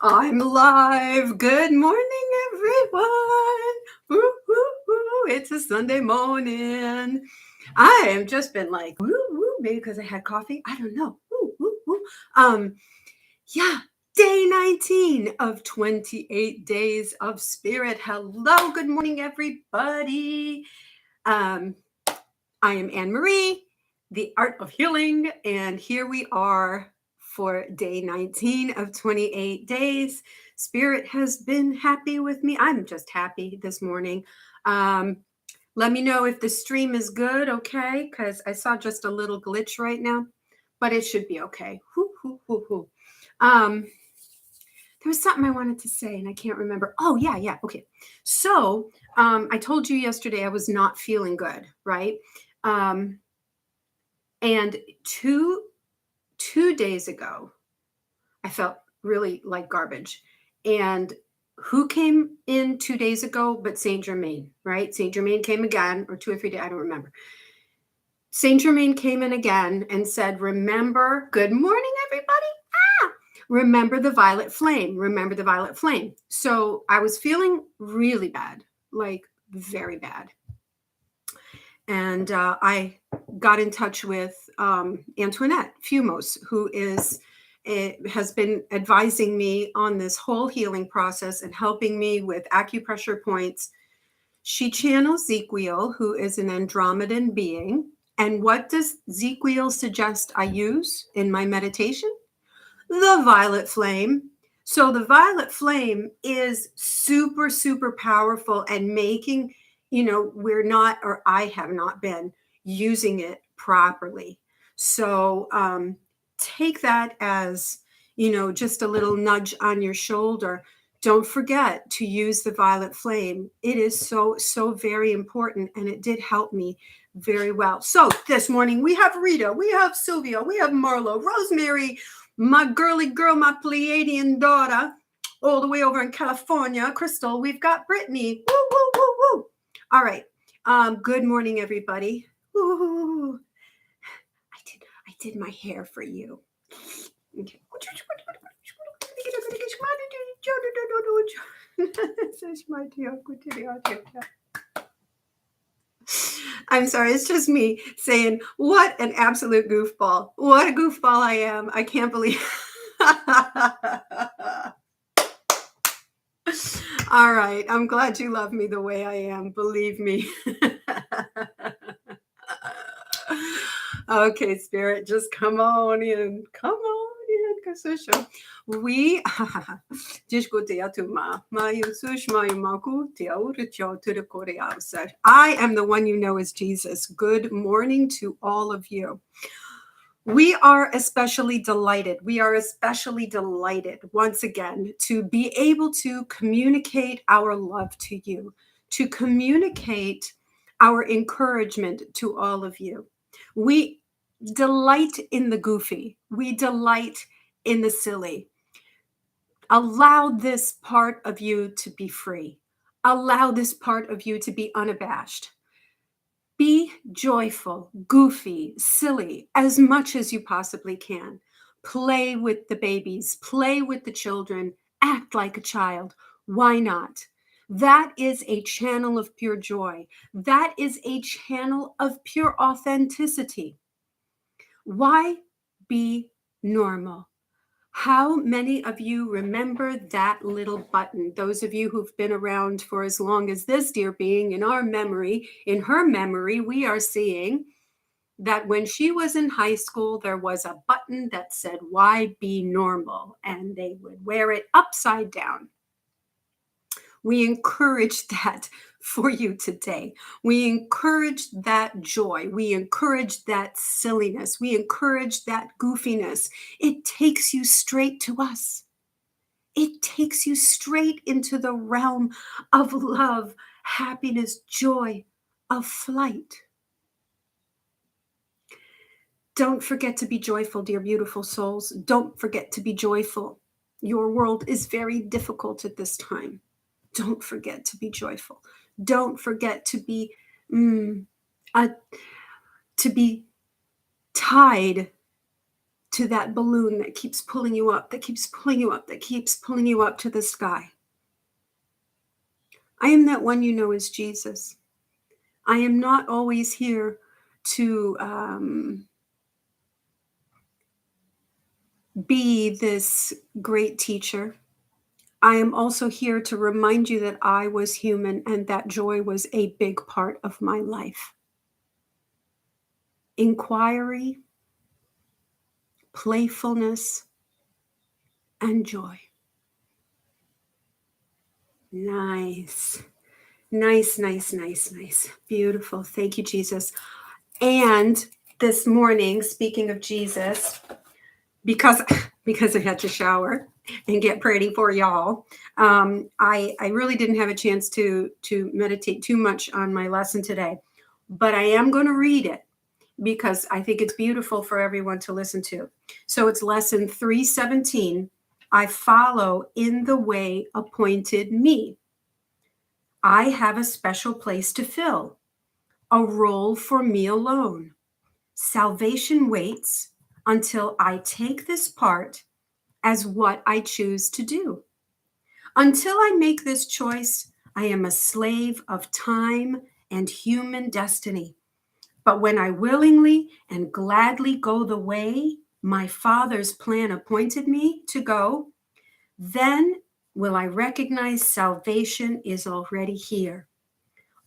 I'm live. Good morning, everyone. Woo, woo, woo. It's a Sunday morning. I have just been like, woo, woo, maybe because I had coffee. I don't know. Woo, woo, woo. Um, yeah, day 19 of 28 days of spirit. Hello, good morning, everybody. Um, I am Anne Marie, the Art of Healing, and here we are for day 19 of 28 days. Spirit has been happy with me. I'm just happy this morning. Um, Let me know if the stream is good, okay? Because I saw just a little glitch right now, but it should be okay. Hoo, hoo, hoo, hoo. Um, there was something I wanted to say and I can't remember. Oh, yeah, okay. So I told you yesterday I was not feeling good, right? Um, and two days ago, I felt really like garbage. And who came in 2 days ago but Saint Germain, right? Saint Germain came again, or 2 or 3 days, I don't remember. Saint Germain came in again and said, remember, good morning, everybody. Remember the violet flame. Remember the violet flame. So I was feeling really bad, like very bad. And I got in touch with Antoinette Fumos, who has been advising me on this whole healing process and helping me with acupressure points. She channels Zekiel, who is an Andromedan being. And what does Zekiel suggest I use in my meditation? The violet flame. So the violet flame is super, super powerful and making, we're not, or I have not been using it properly. So take that as, just a little nudge on your shoulder. Don't forget to use the violet flame. It is so, so very important. And it did help me very well. So this morning we have Rita, we have Sylvia, we have Marlo, Rosemary, my girly girl, my Pleiadian daughter, all the way over in California, Crystal. We've got Brittany. Woo, woo, woo, woo. All right. Good morning, everybody. Woo. I did my hair for you. Okay. I'm sorry, it's just me saying, what an absolute goofball. What a goofball I am. I can't believe. All right. I'm glad you love me the way I am. Believe me. Okay, Spirit, just come on in. Come on in. Kasusha. We I am the one you know as Jesus. Good morning to all of you. We are especially delighted. We are especially delighted once again to be able to communicate our love to you, to communicate our encouragement to all of you. We delight in the goofy. We delight in the silly. Allow this part of you to be free. Allow this part of you to be unabashed. Be joyful, goofy, silly, as much as you possibly can. Play with the babies, play with the children, act like a child. Why not? That is a channel of pure joy. That is a channel of pure authenticity. Why be normal? How many of you remember that little button? Those of you who've been around for as long as this dear being, in her memory, we are seeing that when she was in high school, there was a button that said, why be normal? And they would wear it upside down. We encourage that for you today. We encourage that joy. We encourage that silliness. We encourage that goofiness. It takes you straight to us. It takes you straight into the realm of love, happiness, joy, of flight. Don't forget to be joyful, dear beautiful souls. Don't forget to be joyful. Your world is very difficult at this time. Don't forget to be joyful. Don't forget to be tied to that balloon that keeps pulling you up, that keeps pulling you up, that keeps pulling you up to the sky. I am that one you know as Jesus. I am not always here to be this great teacher. I am also here to remind you that I was human and that joy was a big part of my life. Inquiry, playfulness, and joy. Nice. Nice, nice, nice, nice. Beautiful. Thank you, Jesus. And this morning, speaking of Jesus, because I had to shower and get pretty for y'all, I really didn't have a chance to meditate too much on my lesson today, but I am going to read it because I think it's beautiful for everyone to listen to. So it's lesson 317. I follow in the way appointed me. I have a special place to fill, a role for me alone. Salvation waits until I take this part as what I choose to do. Until I make this choice, I am a slave of time and human destiny. But when I willingly and gladly go the way my Father's plan appointed me to go, then will I recognize salvation is already here,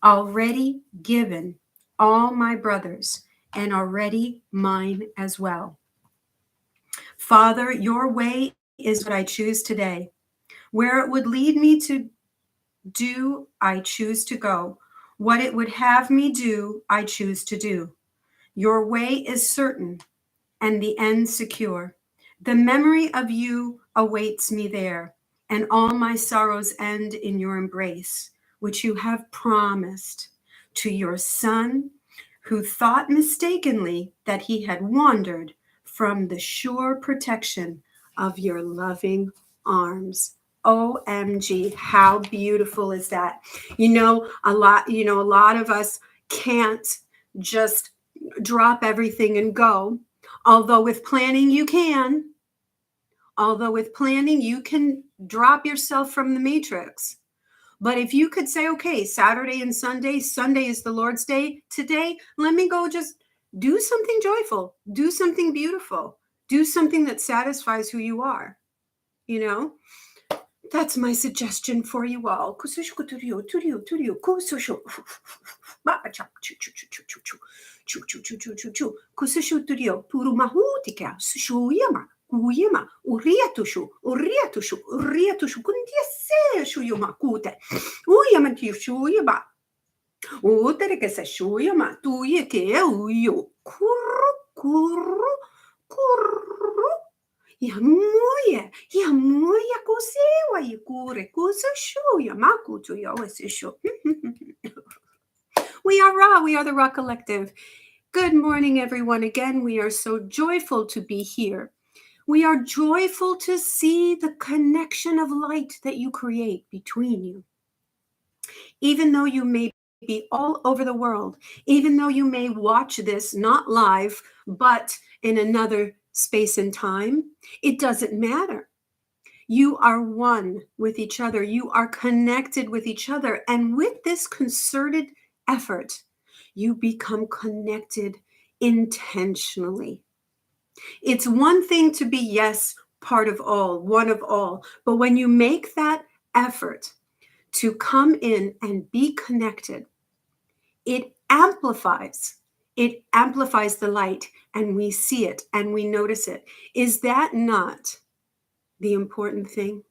already given all my brothers, and already mine as well. Father, your way is what I choose today. Where it would lead me to do, I choose to go. What it would have me do, I choose to do. Your way is certain and the end secure. The memory of you awaits me there, and all my sorrows end in your embrace, which you have promised to your Son, who thought mistakenly that he had wandered from the sure protection of your loving arms. OMG, how beautiful is that? A lot of us can't just drop everything and go. Although with planning you can. Although with planning you can drop yourself from the matrix. But if you could say, okay, Saturday and Sunday is the Lord's day. Today, let me go just do something joyful, do something beautiful, do something that satisfies who you are. That's my suggestion for you all. Uyema, uriatushu, kundiase shuyumakute. Uyamantishu Utere que se shuyama, tuye que uyu, kurru, yamuya kusewa yikure, kusashuya, makutu yawasishu. We are Ra, we are the Ra Collective. Good morning, everyone. Again, we are so joyful to be here. We are joyful to see the connection of light that you create between you. Even though you may be all over the world, even though you may watch this not live, but in another space and time, it doesn't matter. You are one with each other. You are connected with each other. And with this concerted effort, you become connected intentionally. It's one thing to be, yes, part of all, one of all. But when you make that effort to come in and be connected, it amplifies the light, and we see it and we notice it. Is that not the important thing?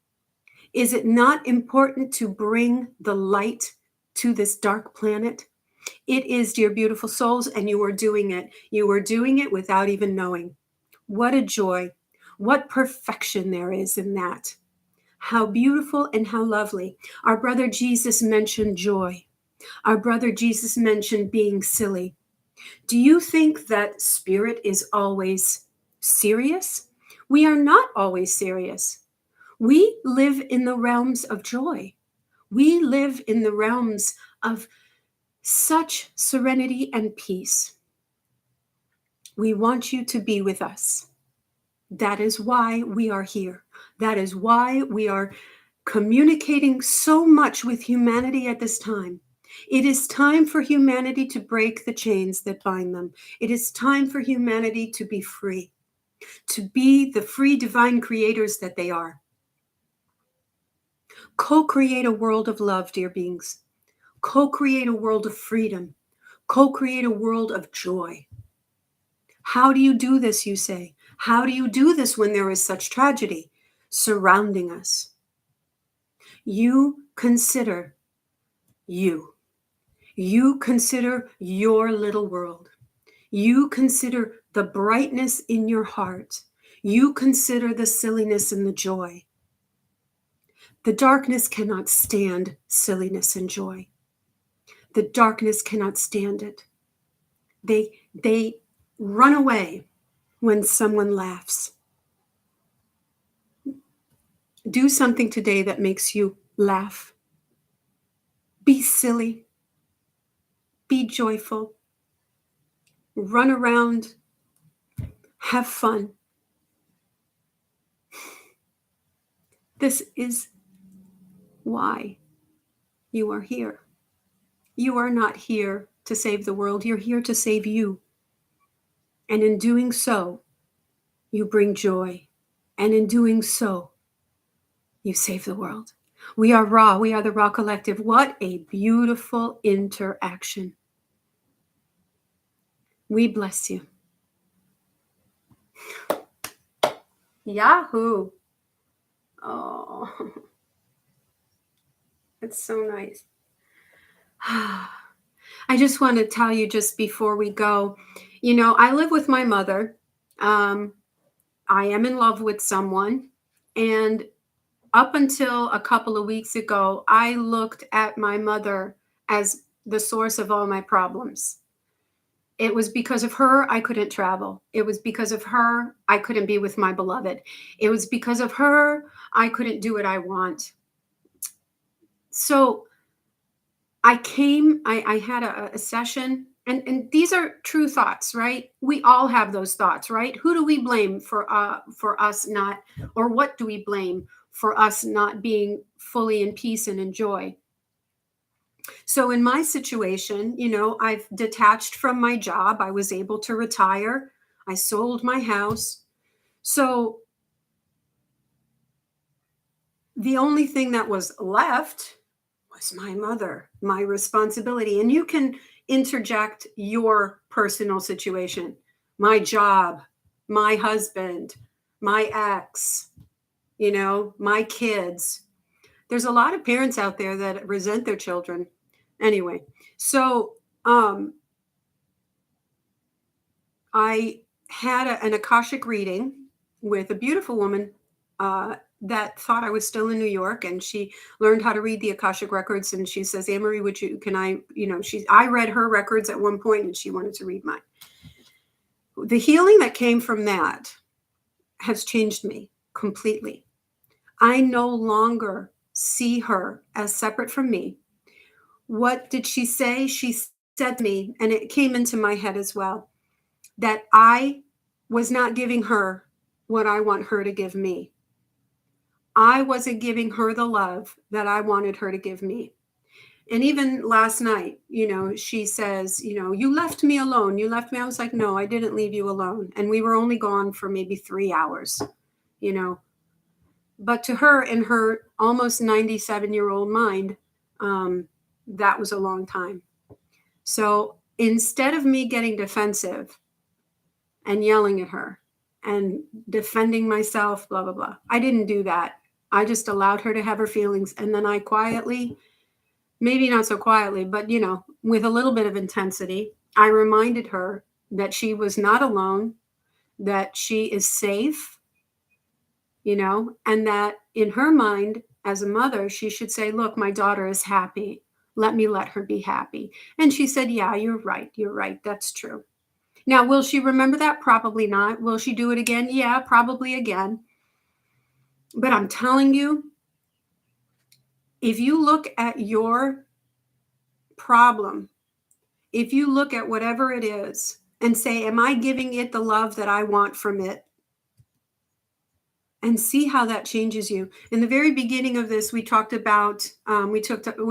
Is it not important to bring the light to this dark planet? It is, dear beautiful souls, and you are doing it. You are doing it without even knowing. What a joy. What perfection there is in that. How beautiful and how lovely. Our brother Jesus mentioned joy. Our brother Jesus mentioned being silly. Do you think that spirit is always serious? We are not always serious. We live in the realms of joy. We live in the realms of such serenity and peace. We want you to be with us. That is why we are here. That is why we are communicating so much with humanity at this time. It is time for humanity to break the chains that bind them. It is time for humanity to be free, to be the free divine creators that they are. Co-create a world of love, dear beings. Co-create a world of freedom. Co-create a world of joy. How do you do this, you say? How do you do this when there is such tragedy surrounding us? You consider you. You consider your little world. You consider the brightness in your heart. You consider the silliness and the joy. The darkness cannot stand silliness and joy. The darkness cannot stand it. They run away when someone laughs. Do something today that makes you laugh. Be silly. Be joyful. Run around. Have fun. This is why you are here. You are not here to save the world. You're here to save you. And in doing so, you bring joy. And in doing so, you save the world. We are Ra. We are the Ra Collective. What a beautiful interaction. We bless you. Yahoo. Oh, it's so nice. I just want to tell you just before we go, I live with my mother. I am in love with someone. And up until a couple of weeks ago, I looked at my mother as the source of all my problems. It was because of her I couldn't travel. It was because of her I couldn't be with my beloved. It was because of her I couldn't do what I want. So I had a session, and these are true thoughts, right? We all have those thoughts, right? Who do we blame for us not, or what do we blame for us not being fully in peace and in joy? So in my situation, I've detached from my job. I was able to retire. I sold my house. So the only thing that was left was my mother, my responsibility. And you can interject your personal situation, my job, my husband, my ex, my kids. There's a lot of parents out there that resent their children. Anyway, so I had an Akashic reading with a beautiful woman that thought I was still in New York, and she learned how to read the Akashic records. And she says, "Anne Marie, I read her records at one point, and she wanted to read mine." The healing that came from that has changed me completely. I no longer see her as separate from me. What did she say? She said to me, and it came into my head as well, that I was not giving her what I want her to give me. I wasn't giving her the love that I wanted her to give me. And even last night, she says, "You left me alone. You left me." I was like, "No, I didn't leave you alone." And we were only gone for maybe 3 hours, you know. But to her, in her almost 97-year-old mind, that was a long time. So instead of me getting defensive and yelling at her and defending myself, blah, blah, blah, I didn't do that. I just allowed her to have her feelings. And then I quietly, maybe not so quietly, but, with a little bit of intensity, I reminded her that she was not alone, that she is safe, and that in her mind, as a mother, she should say, "Look, my daughter is happy. Let me let her be happy." And she said, "Yeah, you're right. You're right. That's true." Now, will she remember that? Probably not. Will she do it again? Yeah, probably again. But I'm telling you, if you look at your problem, if you look at whatever it is and say, "Am I giving it the love that I want from it?" and see how that changes you. In the very beginning of this, we talked about we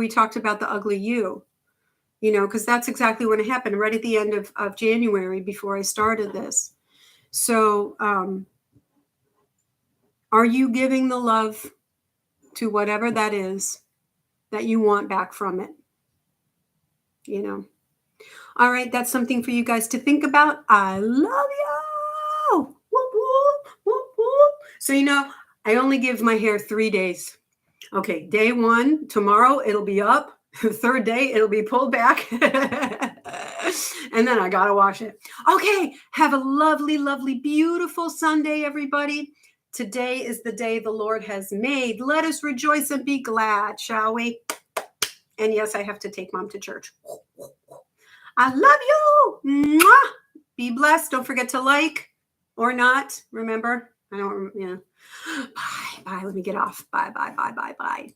talked about the ugly you, because that's exactly when it happened, right at the end of January before I started this. So are you giving the love to whatever that is that you want back from it? All right, that's something for you guys to think about. I love you. Whoop, whoop, whoop, whoop. So, I only give my hair 3 days. Okay, day 1, tomorrow it'll be up. Third day, it'll be pulled back. And then I got to wash it. Okay, have a lovely, lovely, beautiful Sunday, everybody. Today is the day the Lord has made. Let us rejoice and be glad, shall we? And yes, I have to take Mom to church. I love you. Mwah! Be blessed. Don't forget to like or not. Remember, I don't, Bye. Bye. Let me get off. Bye, bye, bye, bye, bye.